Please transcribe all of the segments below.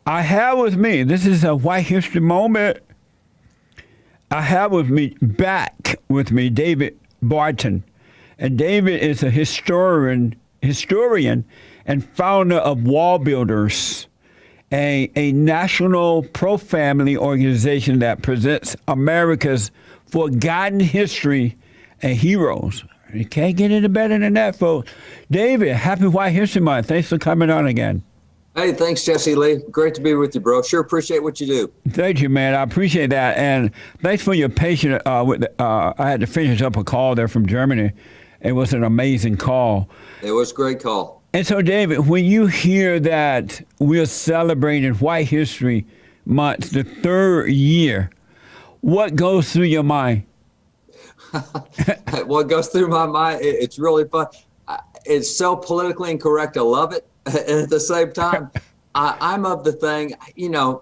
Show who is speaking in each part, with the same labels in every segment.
Speaker 1: I have with me, this is a white history moment. I have back with me, David Barton. And David is a historian and founder of WallBuilders, a national pro-family organization that presents America's forgotten history and heroes. You can't get any better than that, folks. David, happy White History Month. Thanks for coming on again.
Speaker 2: Hey, thanks, Jesse Lee. Great to be with you, bro. Sure appreciate what you do.
Speaker 1: Thank you, man. I appreciate that. And thanks for your patience. I had to finish up a call there from Germany. It was an amazing call.
Speaker 2: It was a great call.
Speaker 1: And so, David, when you hear that we're celebrating White History Month, the third year, what goes through your mind?
Speaker 2: What goes through my mind, it's really fun. It's so politically incorrect. I love it. And at the same time, I'm of the thing,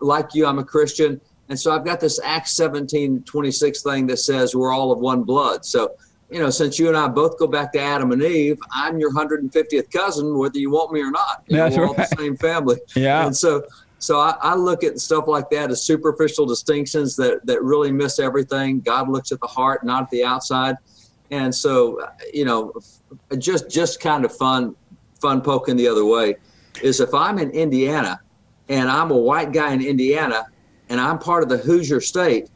Speaker 2: like you, I'm a Christian. And so I've got this Acts 17:26 thing that says we're all of one blood. So, since you and I both go back to Adam and Eve, I'm your 150th cousin, whether you want me or not.
Speaker 1: That's
Speaker 2: we're
Speaker 1: right.
Speaker 2: all the same family.
Speaker 1: Yeah.
Speaker 2: And so I look at stuff like that as superficial distinctions that really miss everything. God looks at the heart, not at the outside. And so, just kind of fun poking the other way is if I'm in Indiana and I'm a white guy in Indiana and I'm part of the Hoosier state,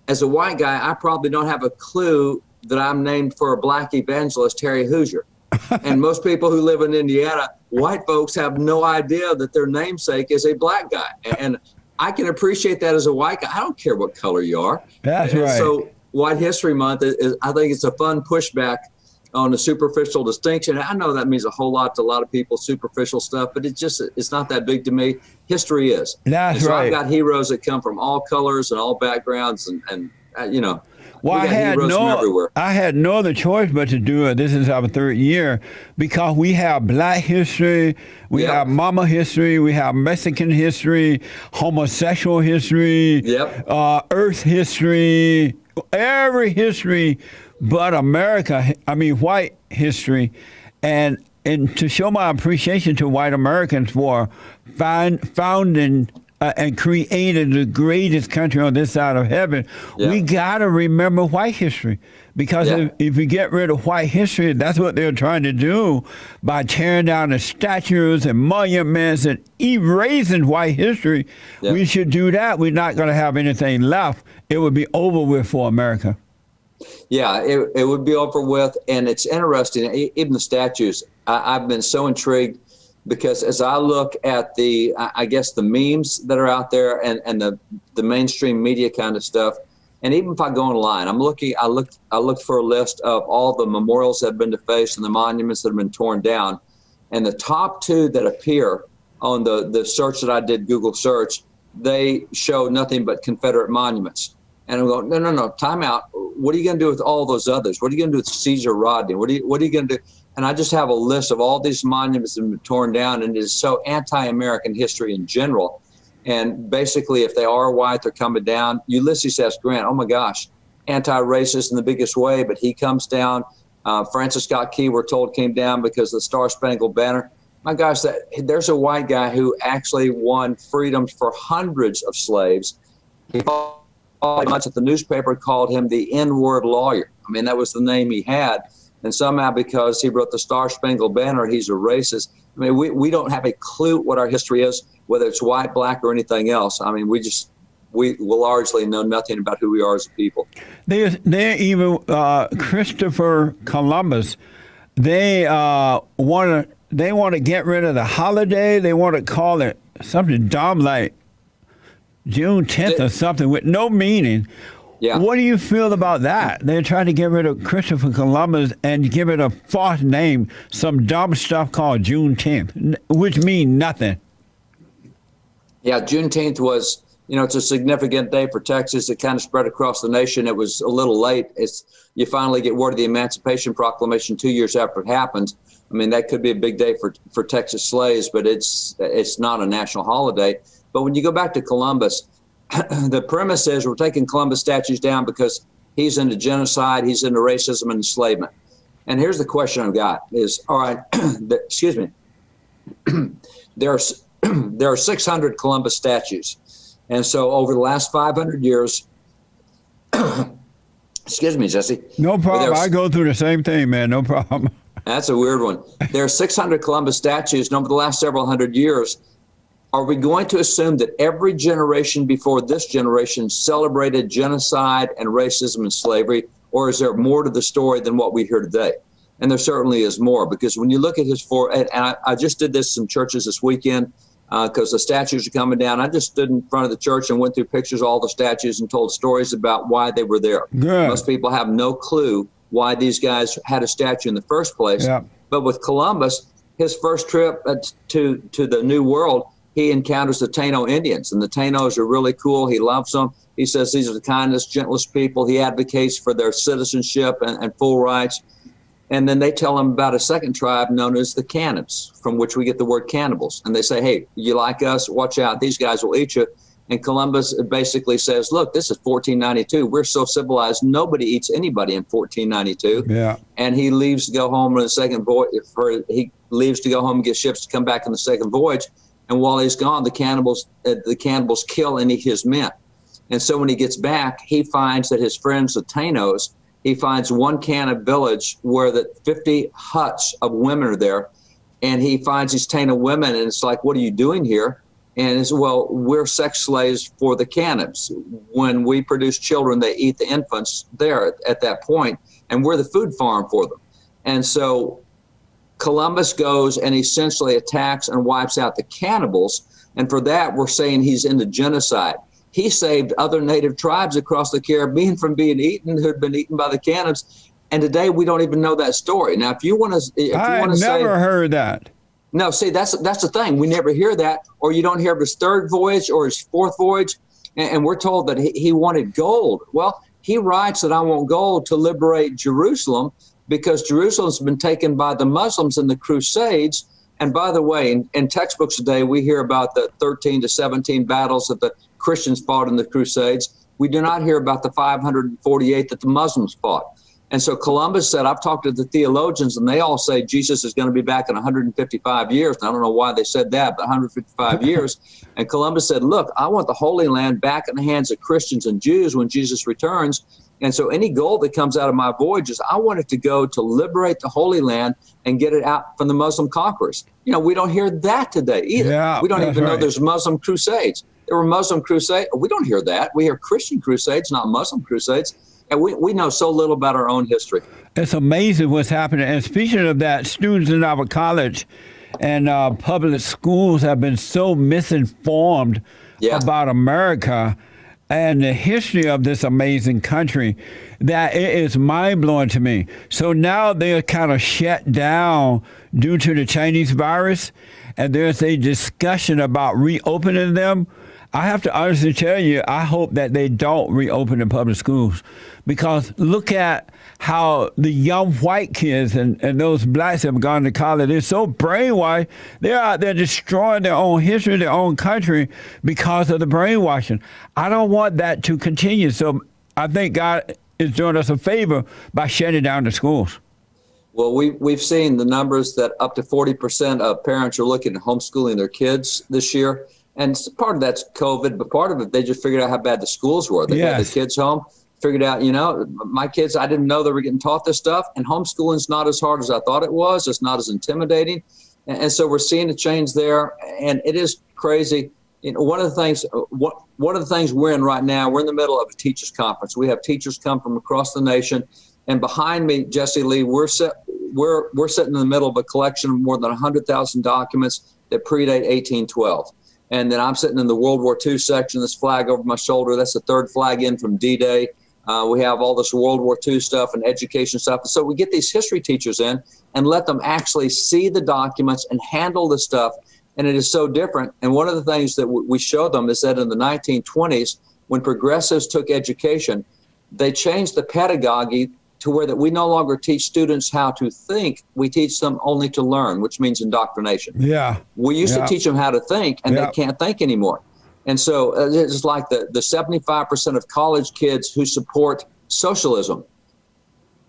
Speaker 2: as a white guy, I probably don't have a clue that I'm named for a black evangelist, Harry Hoosier. And most people who live in Indiana, white folks, have no idea that their namesake is a black guy. And I can appreciate that as a white guy. I don't care what color you are.
Speaker 1: That's right.
Speaker 2: So White History Month is, I think it's a fun pushback on the superficial distinction. I know that means a whole lot to a lot of people, superficial stuff, but it's not that big to me. History is.
Speaker 1: That's
Speaker 2: and so
Speaker 1: right.
Speaker 2: I've got heroes that come from all colors and all backgrounds and
Speaker 1: Well, I had no other choice but to do it. This is our third year because we have black history, we have mama history, we have Mexican history, homosexual history, Earth history, every history but white history. And to show my appreciation to white Americans for founding and created the greatest country on this side of heaven, we got to remember white history. Because if we get rid of white history, that's what they're trying to do by tearing down the statues and monuments and erasing white history. We should do that. We're not going to have anything left. It would be over with for America.
Speaker 2: Yeah, it would be over with. And it's interesting, even the statues, I've been so intrigued because as I look at the memes that are out there and the mainstream media kind of stuff, and even if I go online, I looked for a list of all the memorials that have been defaced and the monuments that have been torn down. And the top two that appear on the search that I did, Google search, they show nothing but Confederate monuments. And I'm going, no, time out. What are you going to do with all those others? What are you going to do with Caesar Rodney? What are you going to do? And I just have a list of all these monuments that have been torn down, and it is so anti-American history in general. And basically, if they are white, they're coming down. Ulysses S. Grant, oh my gosh, anti-racist in the biggest way, but he comes down. Francis Scott Key, we're told, came down because of the Star-Spangled Banner. My gosh, there's a white guy who actually won freedoms for hundreds of slaves. He much that the newspaper called him the N-word lawyer. I mean, that was the name he had. And somehow because he wrote the Star-Spangled Banner, he's a racist. I mean, we don't have a clue what our history is, whether it's white, black, or anything else. I mean, we largely know nothing about who we are as a people.
Speaker 1: They're even Christopher Columbus. They want to get rid of the holiday. They want to call it something dumb like June 10th or something with no meaning.
Speaker 2: Yeah.
Speaker 1: What do you feel about that? They're trying to get rid of Christopher Columbus and give it a false name, some dumb stuff called June 10th, which means nothing.
Speaker 2: Yeah, Juneteenth was, it's a significant day for Texas. It kind of spread across the nation. It was a little late. You finally get word of the Emancipation Proclamation 2 years after it happened. I mean, that could be a big day for Texas slaves, but it's not a national holiday. But when you go back to Columbus, the premise is we're taking Columbus statues down because he's into genocide, he's into racism and enslavement. And here's the question I've got is, all right, excuse me, there's there are 600 Columbus statues. And so over the last 500 years, excuse me, Jesse.
Speaker 1: No problem. I go through the same thing, man. No problem.
Speaker 2: That's a weird one. There are 600 Columbus statues, and over the last several hundred years, are we going to assume that every generation before this generation celebrated genocide and racism and slavery, or is there more to the story than what we hear today? And there certainly is more, because when you look at his I just did this in churches this weekend because the statues are coming down. I just stood in front of the church and went through pictures of all the statues and told stories about why they were there.
Speaker 1: Good.
Speaker 2: Most people have no clue why these guys had a statue in the first place.
Speaker 1: Yeah.
Speaker 2: But with Columbus, his first trip to the New World, he encounters the Taino Indians, and the Tainos are really cool. He loves them. He says these are the kindest, gentlest people. He advocates for their citizenship and full rights. And then they tell him about a second tribe known as the cannibals, from which we get the word cannibals. And they say, hey, you like us? Watch out. These guys will eat you. And Columbus basically says, look, this is 1492. We're so civilized, nobody eats anybody in 1492.
Speaker 1: Yeah. And
Speaker 2: he leaves to go home on the second voyage. He leaves to go home and get ships to come back on the second voyage. And while he's gone, the cannibals kill and eat his men. And so when he gets back, he finds that his friends, the Tainos, he finds one cannibal village where the 50 huts of women are there. And he finds these Taino women, and it's like, what are you doing here? And it's, well, we're sex slaves for the cannibals. When we produce children, they eat the infants there at that point, and we're the food farm for them. And so Columbus goes and essentially attacks and wipes out the cannibals. And for that, we're saying he's into genocide. He saved other native tribes across the Caribbean from being eaten, who had been eaten by the cannibals. And today we don't even know that story. Now, if you want to say,
Speaker 1: I never heard that.
Speaker 2: No, see, that's the thing. We never hear that, or you don't hear of his third voyage or his fourth voyage. And we're told that he wanted gold. Well, he writes that I want gold to liberate Jerusalem, because Jerusalem's been taken by the Muslims in the Crusades. And by the way, in textbooks today, we hear about the 13 to 17 battles that the Christians fought in the Crusades. We do not hear about the 548 that the Muslims fought. And so Columbus said, I've talked to the theologians, and they all say Jesus is going to be back in 155 years. And I don't know why they said that, but 155 years. And Columbus said, look, I want the Holy Land back in the hands of Christians and Jews when Jesus returns. And so any gold that comes out of my voyages, I want it to go to liberate the Holy Land and get it out from the Muslim conquerors. You know, we don't hear that today either.
Speaker 1: Yeah,
Speaker 2: we don't even know there's Muslim crusades. There were Muslim crusades. We don't hear that. We hear Christian crusades, not Muslim crusades. And we know so little about our own history.
Speaker 1: It's amazing what's happening. And speaking of that, students in our college and public schools have been so misinformed about America and the history of this amazing country that it is mind-blowing to me. So now they're kind of shut down due to the Chinese virus, and there's a discussion about reopening them. I have to honestly tell you, I hope that they don't reopen the public schools, because look at how the young white kids and those blacks have gone to college. They're so brainwashed. They're out there destroying their own history, their own country, because of the brainwashing. I don't want that to continue. So I think God is doing us a favor by shutting down the schools.
Speaker 2: Well, we've seen the numbers that up to 40% of parents are looking at homeschooling their kids this year. And part of that's COVID, but part of it, they just figured out how bad the schools were. They had the kids home, figured out, you know, my kids, I didn't know they were getting taught this stuff. And homeschooling's not as hard as I thought it was. It's not as intimidating. And so we're seeing a change there. And it is crazy. You know, one of the things we're in right now, we're in the middle of a teachers conference. We have teachers come from across the nation. And behind me, Jesse Lee, we're sitting in the middle of a collection of more than 100,000 documents that predate 1812. And then I'm sitting in the World War II section, this flag over my shoulder. That's the third flag in from D-Day. We have all this World War II stuff and education stuff. So we get these history teachers in and let them actually see the documents and handle the stuff. And it is so different. And one of the things that we show them is that in the 1920s, when progressives took education, they changed the pedagogy to where that we no longer teach students how to think. We teach them only to learn, which means indoctrination.
Speaker 1: Yeah.
Speaker 2: We used to teach them how to think, and they can't think anymore. And so it's like the 75% of college kids who support socialism.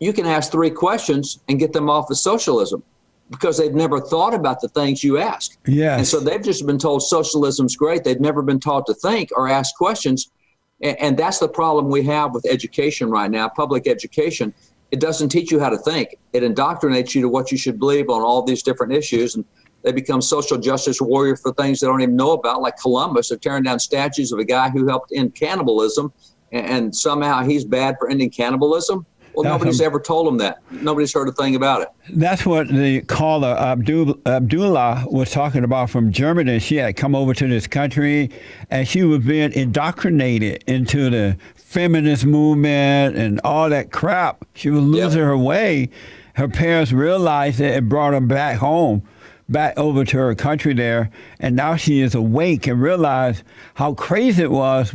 Speaker 2: You can ask 3 questions and get them off of socialism. because they've never thought about the things you ask.
Speaker 1: Yes.
Speaker 2: And so they've just been told socialism's great. They've never been taught to think or ask questions. And that's the problem we have with education right now, public education. It doesn't teach you how to think. It indoctrinates you to what you should believe on all these different issues. And they become social justice warriors for things they don't even know about, like Columbus. They're tearing down statues of a guy who helped end cannibalism, and somehow he's bad for ending cannibalism. Well, nobody's ever told them that. Nobody's heard a thing about it.
Speaker 1: That's what the caller Abdullah was talking about from Germany. She had come over to this country, and she was being indoctrinated into the feminist movement and all that crap. She was losing her way. Her parents realized it and brought her back home, back over to her country there, and now she is awake and realized how crazy it was,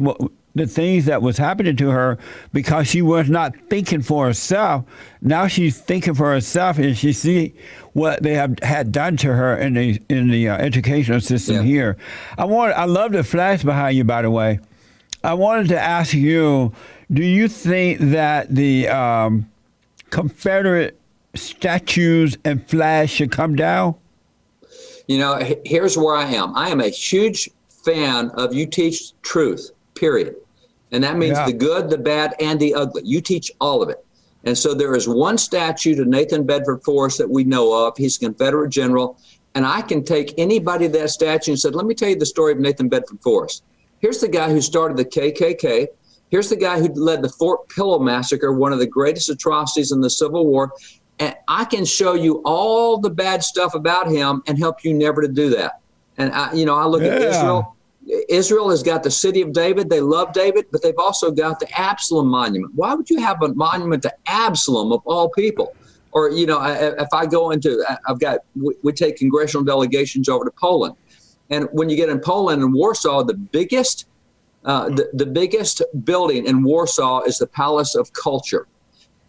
Speaker 1: the things that was happening to her, because she was not thinking for herself. Now she's thinking for herself, and she see what they had done to her in the educational system here. I love the flash behind you, by the way. I wanted to ask you, do you think that the Confederate statues and flags should come down?
Speaker 2: You know, here's where I am. I am a huge fan of you teach truth, period. And that means the good, the bad, and the ugly. You teach all of it. And so there is one statue to Nathan Bedford Forrest that we know of. He's a Confederate general. And I can take anybody to that statue and say, let me tell you the story of Nathan Bedford Forrest. Here's the guy who started the KKK. Here's the guy who led the Fort Pillow Massacre, one of the greatest atrocities in the Civil War. And I can show you all the bad stuff about him and help you never to do that. And I look at Israel. Israel has got the city of David. They love David, but they've also got the Absalom monument. Why would you have a monument to Absalom of all people? Or, if I go into, we take congressional delegations over to Poland. And when you get in Poland and Warsaw, the biggest building in Warsaw is the Palace of Culture.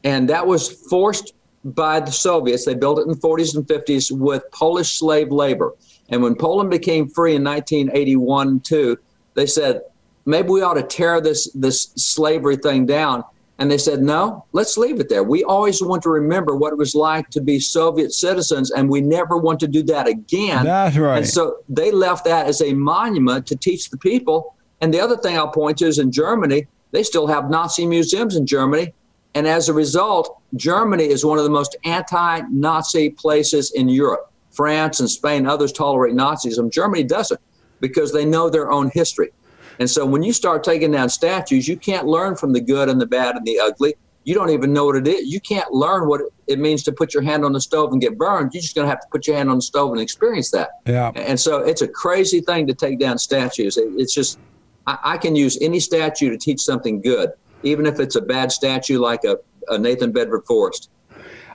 Speaker 2: And that was forced by the Soviets. They built it in the 40s and 50s with Polish slave labor. And when Poland became free in 1981-2, they said, maybe we ought to tear this slavery thing down. And they said, no, let's leave it there. We always want to remember what it was like to be Soviet citizens, and we never want to do that again.
Speaker 1: That's right.
Speaker 2: And so they left that as a monument to teach the people. And the other thing I'll point to is in Germany, they still have Nazi museums in Germany. And as a result, Germany is one of the most anti-Nazi places in Europe. France and Spain, others tolerate Nazism. Germany doesn't, because they know their own history. And so when you start taking down statues, you can't learn from the good and the bad and the ugly. You don't even know what it is. You can't learn what it means to put your hand on the stove and get burned. You're just going to have to put your hand on the stove and experience that.
Speaker 1: Yeah.
Speaker 2: And so it's a crazy thing to take down statues. It's just, I can use any statue to teach something good, even if it's a bad statue like a Nathan Bedford Forrest.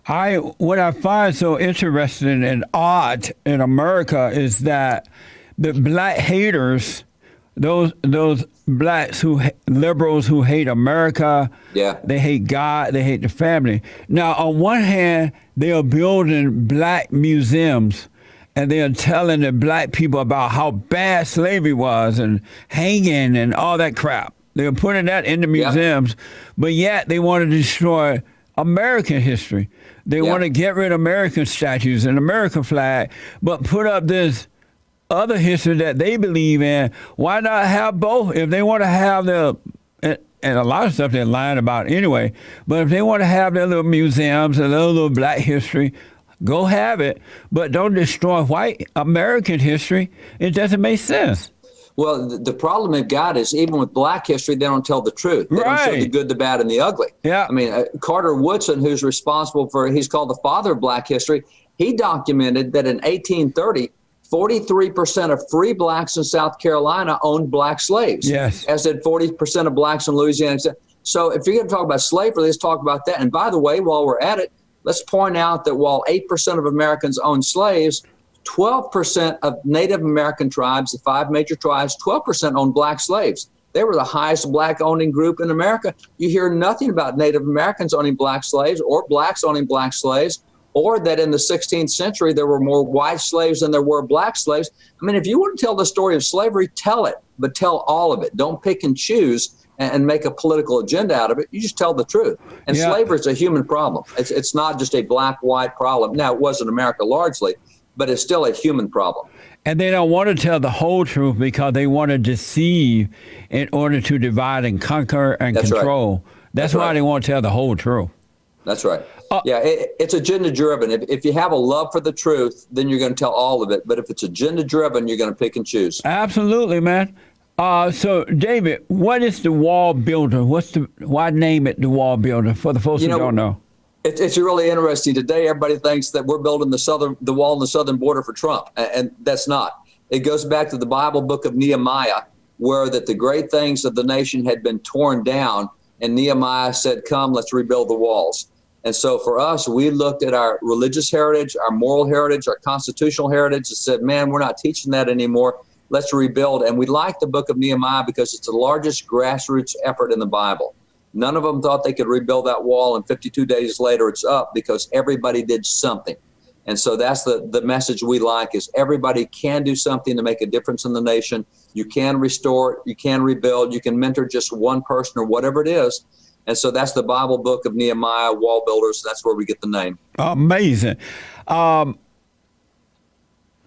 Speaker 1: What I find so interesting and odd in America is that the black haters, those blacks liberals who hate America, they hate God, they hate the family. Now, on one hand, they are building black museums, and they are telling the black people about how bad slavery was and hanging and all that crap. They are putting that in the museums, but yet they want to destroy American history. They want to get rid of American statues and American flag, but put up this other history that they believe in. Why not have both? If they want to have and a lot of stuff they're lying about anyway, but if they want to have their little museums and their little black history, go have it, but don't destroy white American history. It doesn't make sense.
Speaker 2: Well, the problem they've got is even with black history, they don't tell the truth. They don't show the good, the bad, and the ugly.
Speaker 1: Yeah.
Speaker 2: I mean, Carter Woodson, who's responsible he's called the father of black history, he documented that in 1830, 43% of free blacks in South Carolina owned black slaves.
Speaker 1: Yes.
Speaker 2: As did 40% of blacks in Louisiana. So if you're going to talk about slavery, let's talk about that. And by the way, while we're at it, let's point out that while 8% of Americans own slaves, 12% of Native American tribes, the 5 major tribes, 12% owned black slaves. They were the highest black owning group in America. You hear nothing about Native Americans owning black slaves or blacks owning black slaves, or that in the 16th century there were more white slaves than there were black slaves. I mean, if you want to tell the story of slavery, tell it, but tell all of it. Don't pick and choose. and make a political agenda out of it. You just tell the truth. And slavery is a human problem. It's not just a black-white problem. Now, it was in America largely, but it's still a human problem.
Speaker 1: And they don't want to tell the whole truth because they want to deceive in order to divide and conquer and control. That's why they won't tell the whole truth. That's right.
Speaker 2: It's agenda driven. If you have a love for the truth, then you're going to tell all of it. But if it's agenda driven, you're going to pick and choose.
Speaker 1: Absolutely, man. So, David, what is the WallBuilder? Why name it the WallBuilder for the folks who don't know?
Speaker 2: It's really interesting. Today, everybody thinks that we're building the wall on the southern border for Trump, and that's not. It goes back to the Bible book of Nehemiah, where that the great things of the nation had been torn down, and Nehemiah said, "Come, let's rebuild the walls." And so for us, we looked at our religious heritage, our moral heritage, our constitutional heritage, and said, "Man, we're not teaching that anymore. Let's rebuild." And we like the book of Nehemiah because it's the largest grassroots effort in the Bible. None of them thought they could rebuild that wall, and 52 days later it's up because everybody did something. And so that's the message we like, is everybody can do something to make a difference in the nation. You can restore, you can rebuild, you can mentor just one person or whatever it is. And so that's the Bible book of Nehemiah, WallBuilders. That's where we get the name.
Speaker 1: Amazing.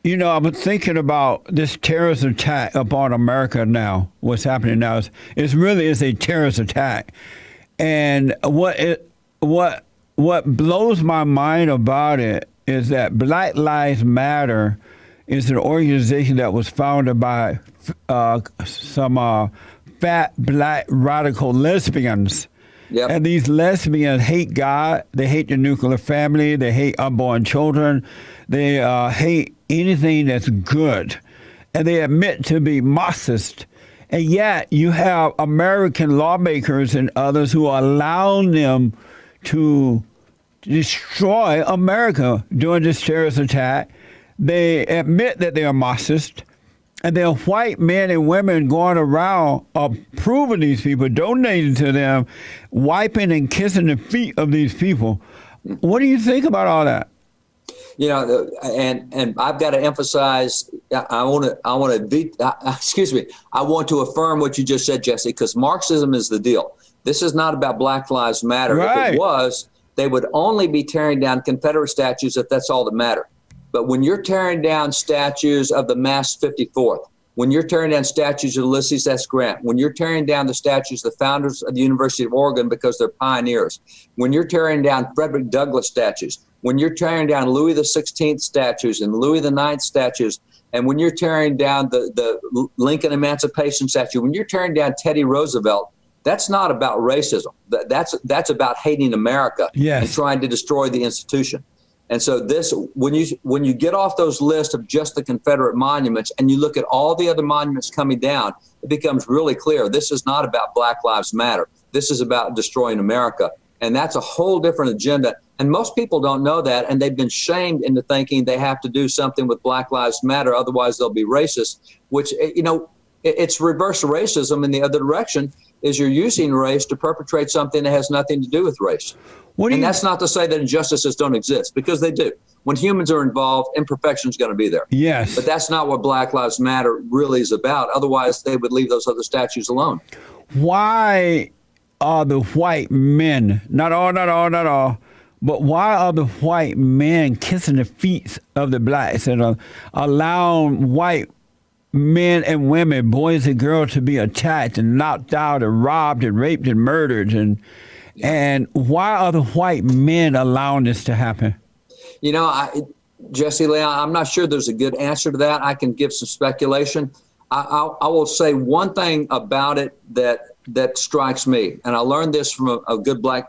Speaker 1: You know, I was thinking about this terrorist attack upon America now. What's happening now is really a terrorist attack. And what blows my mind about it is that Black Lives Matter is an organization that was founded by some fat black radical lesbians. Yep. And these lesbians hate God. They hate the nuclear family. They hate unborn children. They hate anything that's good. And they admit to be Marxist. And yet you have American lawmakers and others who are allowing them to destroy America during this terrorist attack. They admit that they are Marxist. And there are white men and women going around approving these people, donating to them, wiping and kissing the feet of these people. What do you think about all that?
Speaker 2: You know, and I've got to emphasize, I want to affirm what you just said, Jesse, because Marxism is the deal. This is not about Black Lives Matter. Right. If it was, they would only be tearing down Confederate statues if that's all that mattered. But when you're tearing down statues of the Mass 54th, when you're tearing down statues of Ulysses S. Grant, when you're tearing down the statues of the founders of the University of Oregon because they're pioneers, when you're tearing down Frederick Douglass statues, when you're tearing down Louis XVI statues and Louis IX statues, and when you're tearing down the Lincoln Emancipation statue, when you're tearing down Teddy Roosevelt, that's not about racism. That's about hating America and trying to destroy the institution. And so this, when you get off those lists of just the Confederate monuments and you look at all the other monuments coming down, it becomes really clear this is not about Black Lives Matter. This is about destroying America. And that's a whole different agenda. And most people don't know that, and they've been shamed into thinking they have to do something with Black Lives Matter, otherwise they'll be racist, which, you know, it's reverse racism in the other direction, is you're using race to perpetrate something that has nothing to do with race. And that's not to say that injustices don't exist, because they do. When humans are involved, imperfection is going to be there.
Speaker 1: Yes.
Speaker 2: But that's not what Black Lives Matter really is about. Otherwise, they would leave those other statues alone.
Speaker 1: Why are the white men, not all, but why are the white men kissing the feet of the blacks and allowing white men and women, boys and girls, to be attacked and knocked out and robbed and raped and murdered? And why are the white men allowing this to happen?
Speaker 2: You know, Jesse Lee, I'm not sure there's a good answer to that. I can give some speculation. I will say one thing about it that strikes me, and I learned this from a good black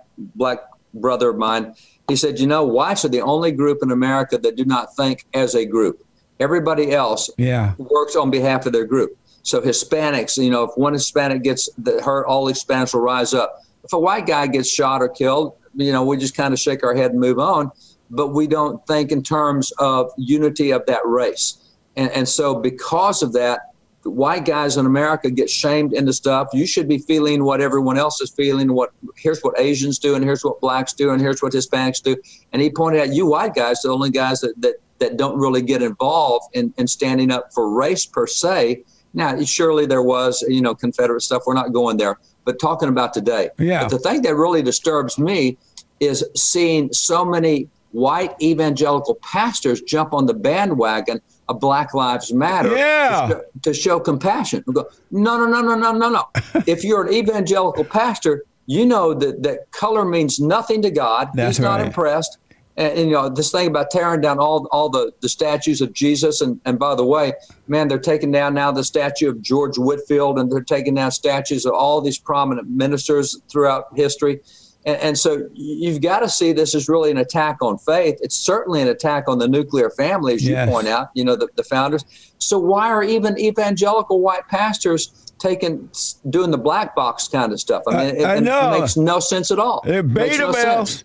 Speaker 2: brother of mine. He said, you know, whites are the only group in America that do not think as a group. Everybody else works on behalf of their group. So Hispanics, you know, if one Hispanic gets hurt, all Hispanics will rise up. If a white guy gets shot or killed, you know, we just kind of shake our head and move on. But we don't think in terms of unity of that race. And so because of that, the white guys in America get shamed into stuff. You should be feeling what everyone else is feeling. Here's what Asians do, and here's what blacks do, and here's what Hispanics do. And he pointed out, you white guys, the only guys that don't really get involved in standing up for race per se. Now, surely there was, Confederate stuff. We're not going there, but talking about today.
Speaker 1: Yeah.
Speaker 2: But the thing that really disturbs me is seeing so many white evangelical pastors jump on the bandwagon of Black Lives Matter to show compassion. We go, no. If you're an evangelical pastor, you know that color means nothing to God. He's not impressed. And this thing about tearing down all the statues of Jesus. And by the way, man, they're taking down now the statue of George Whitefield, and they're taking down statues of all these prominent ministers throughout history. And so you've got to see this as really an attack on faith. It's certainly an attack on the nuclear family, as you point out, the founders. So why are even evangelical white pastors doing the black box kind of stuff? I mean, it makes no sense at all.
Speaker 1: Beta males.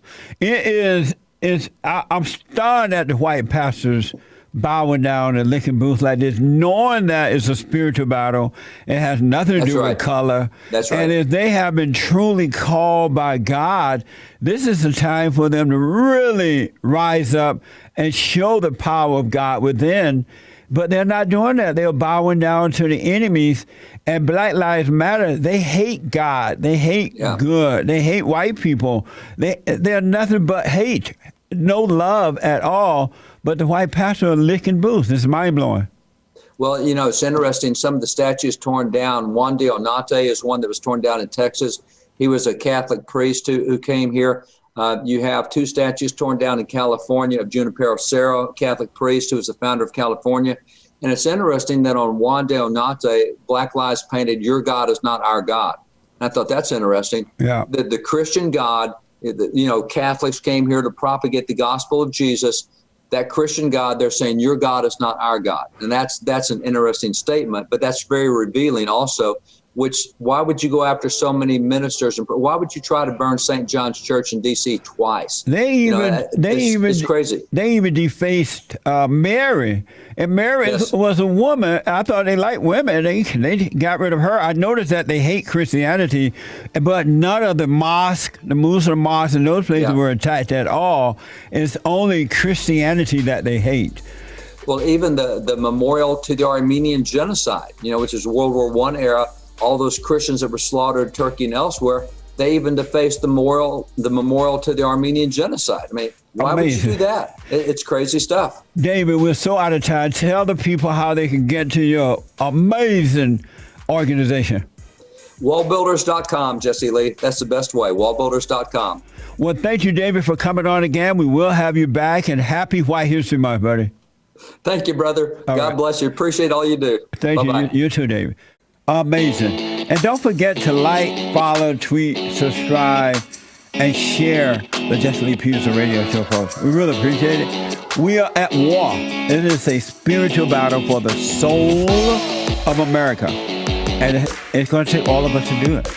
Speaker 1: I'm stunned at the white pastors bowing down and licking boots like this, knowing that it's a spiritual battle. It has nothing to do with color.
Speaker 2: That's right.
Speaker 1: And if they have been truly called by God, this is the time for them to really rise up and show the power of God within. But they're not doing that. They're bowing down to the enemies. And Black Lives Matter, they hate God. They hate good. They hate white people. They're nothing but hate. No love at all. But the white pastor are licking boots. It's mind-blowing.
Speaker 2: Well, it's interesting. Some of the statues torn down. Juan de Onate is one that was torn down in Texas. He was a Catholic priest who came here. You have 2 statues torn down in California of Junipero Serra, Catholic priest who was the founder of California. And it's interesting that on Juan de Onate, Black Lives painted, "Your God is not our God." And I thought that's interesting.
Speaker 1: Yeah.
Speaker 2: The Christian God, Catholics came here to propagate the gospel of Jesus. That Christian God, they're saying, "Your God is not our God." And that's an interesting statement, but that's very revealing also. Why would you go after so many ministers, and why would you try to burn St. John's Church in D.C. twice? It's crazy.
Speaker 1: They even defaced Mary, and Mary was a woman. I thought they liked women. They got rid of her. I noticed that they hate Christianity, but none of the mosque, the Muslim mosques, and those places were attacked at all. It's only Christianity that they hate.
Speaker 2: Well, even the memorial to the Armenian genocide, which is World War I era. All those Christians that were slaughtered in Turkey and elsewhere, they even defaced the memorial to the Armenian genocide. I mean, why would you do that? It's crazy stuff.
Speaker 1: David, we're so out of time. Tell the people how they can get to your amazing organization.
Speaker 2: WallBuilders.com, Jesse Lee. That's the best way. WallBuilders.com.
Speaker 1: Well, thank you, David, for coming on again. We will have you back, and happy White History Month, buddy.
Speaker 2: Thank you, brother. God bless you. Appreciate all you do.
Speaker 1: Thank you. You too, David. Amazing. And don't forget to like, follow, tweet, subscribe, and share the Jesse Lee Peterson radio show, folks. We really appreciate it. We are at war. It is a spiritual battle for the soul of America. And it's going to take all of us to do it.